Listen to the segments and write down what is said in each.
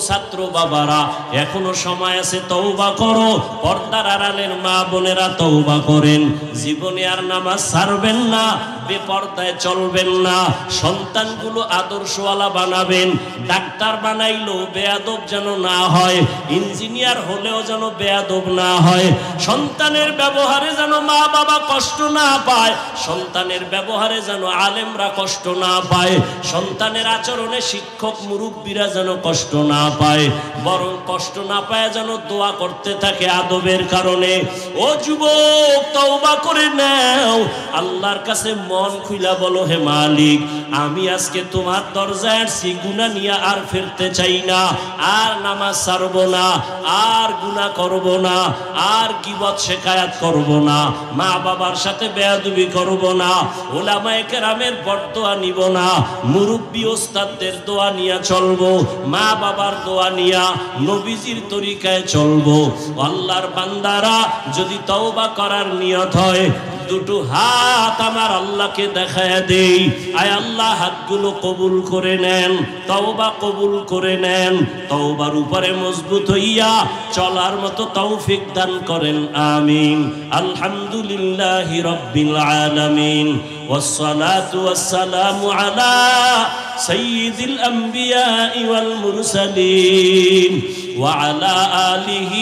ছাত্র বাবারা এখনো সময় আছে, তওবা করো। পর্দার আড়ালের মা বোনেরা তওবা করেন, জীবনে আর নামাজ ছাড়বেন না, বেপর্দায় চলবেন না, সন্তানগুলো আদর্শওয়ালা বানাবেন। ডাক্তার বানাইলো বেয়াদব যেন না হয়, ইঞ্জিনিয়ার হলেও যেন বেয়াদব না হয়, সন্তানের ব্যবহারে যেন মা বাবা কষ্ট না পায়, সন্তানের ব্যবহারে যেন আলেমরা কষ্ট না পায়, সন্তানের আচরণে শিক্ষক মুরব্বীরা যেন কষ্ট না পায়, বরং কষ্ট না পায় যেন দোয়া করতে থাকে আদবের কারণে। ও যুবক, তওবা করে নাও, আল্লাহর কাছে মন খুইলা বলো, হে মালিক, আমি আজকে তোমার দরজায় আসছি, গুনাহ নিয়ে আর ফিরতে চাই না, আর নামাজ ছাড়ব না, আর গুনাহ করব না, আর গীবত শিকায়াত করব না, মা বাবার সাথে বেয়াদবি করব না, উলামায়ে কেরামের বরদোয়া নিব না, মুরব্বি ওস্তাদদের দোয়া নিয়ে চলবো, মা বাবার দোয়া নিয়া নবীজির তরিকায় চলবো। আল্লাহর বান্দারা যদি তওবা করার নিয়ত হয়, দুটো হাত আমার আল্লাহকে দেখায় দেই, আয় আল্লাহ হাতগুলো কবুল করে নেন, তওবা কবুল করে নেন, তওবার উপরে মজবুত হইয়া চলার মতো তৌফিক দান করেন, আমিন। আলহামদুলিল্লাহি রাব্বিল আলামিন, والصلاة والسلام على سيد الأنبياء والمرسلين وعلى آله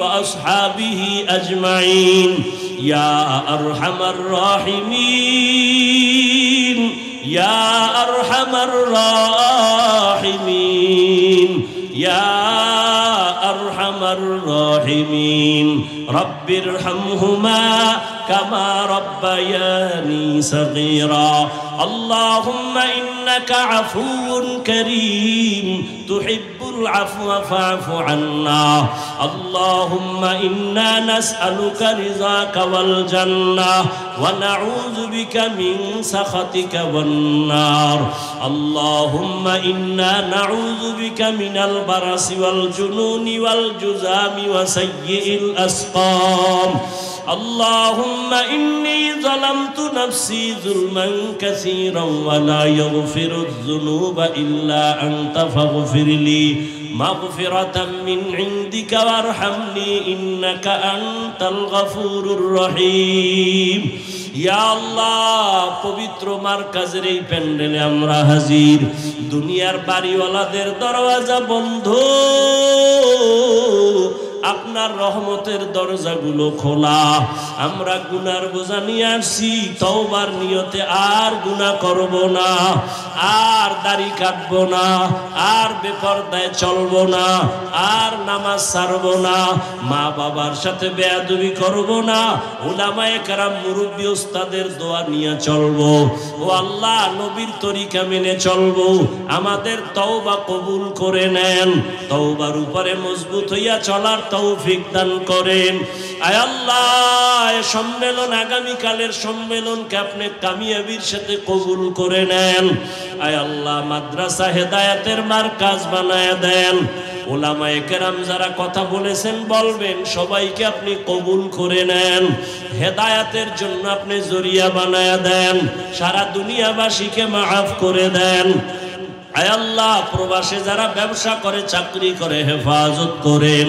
وأصحابه أجمعين يا أرحم الراحمين يا أرحم الراحمين يا أرحم الراحمين رب ارحمهما كما ربياني صغيرا اللهم إنك عفو كريم تحب العفو فاعف عنا اللهم إنا نسألك رضاك والجنة ونعوذ بك من سخطك والنار اللهم إنا نعوذ بك من البرص والجنون والجذام وسيء الأسقام اللهم إني ظلمت نفسي ظلما كثيرا ولا يغفر الذنوب إلا أنت فاغفر لي مغفرة من عندك وارحمني إنك أنت الغفور الرحيم يا الله পবিত্র মার্কাজের এই প্যান্ডেলে আমরা হাজির দুনিয়ার বাড়িওয়ালাদের দরওয়াজা বন্ধ আপনার রহমতের দরজাগুলো খোলা আমরা গুনার বোঝা নিয়ে আসছি তওবার নিয়তে আর গুনাহ করব না আর দাড়ি কাটব না আর বেপরদায় চলব না আর নামাজ ছাড়ব না মা বাবার সাথে বেয়াদবি করব না উলামায়ে কেরাম মুরব্বি ওস্তাদের দোয়া নিয়ে চলব ও আল্লাহ নবীর তরিকা মেনে চলব আমাদের তওবা কবুল করে নেন তওবার উপরে মজবুত হইয়া চলার তৌফিক দান করেন আয় আল্লাহ এই সম্মেলন আগামী কালের সম্মেলনকে আপনি কামিয়াবির সাথে কবুল করে নেন আয় আল্লাহ মাদ্রাসা হেদায়েতের মারকাজ বানায় দেন উলামায়ে কেরাম যারা কথা বলেছেন বলবেন সবাইকে আপনি কবুল করে নেন হেদায়েতের জন্য আপনি জরিয়া বানায় দেন সারা দুনিয়াবাসীকে মাফ করে দেন আয় আল্লাহ প্রবাসে যারা ব্যবসা করে চাকরি করে হেফাজত করেন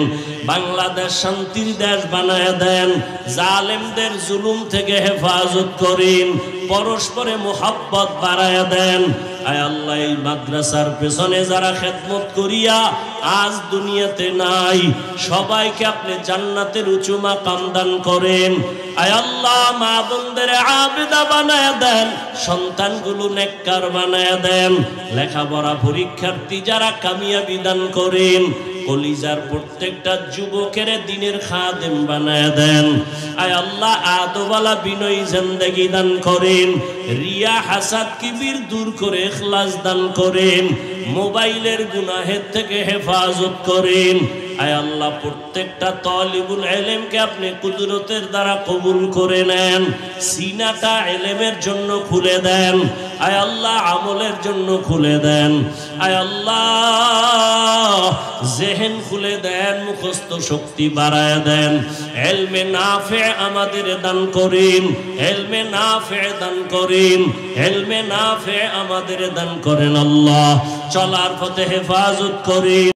বাংলাদেশ শান্তির দেশ বানায় দেন জালেমদের জুলুম থেকে হেফাজত করেন পরস্পরে মোহাব্বত বাড়ায় দেন আয় আল্লাহ এই মাদ্রাসার পেছনে যারা খেদমত করিয়া আজ দুনিয়াতে নাই সবাইকে আপনি জান্নাতের উঁচু মাকাম দান করেন আয় আল্লাহ মা বোনদের আবেদা বানায় দেন সন্তানগুলো নেককার বানায় দেন লেখাপড়া পরীক্ষার্থী যারা কামিয়াবি দান করেন কলিজার প্রত্যেকটা যুবকের দিনের খাদেম বানায় দেন আয় আল্লাহ আদওয়ালা বিনয়ী জিন্দেগি দান করেন রিয়া হাসাদ কিবির দূর করে ইখলাস দান করেন মোবাইলের গুনাহের থেকে হেফাজত করেন আয় আল্লাহ প্রত্যেকটা তালিবুল ইলমকে আপনি কুদরতের দ্বারা কবুল করে নেন সিনাটা ইলমের জন্য খুলে দেন আয় আল্লাহ আমলের জন্য খুলে দেন আয় আল্লাহ জেহেন খুলে দেন মুখস্থ শক্তি বাড়ায় দেন ইলমে নাফে আমাদের দান করেন ইলমে নাফে দান করেন ইলমে নাফে আমাদের দান করেন আল্লাহ চলার পথে হেফাজত করিস।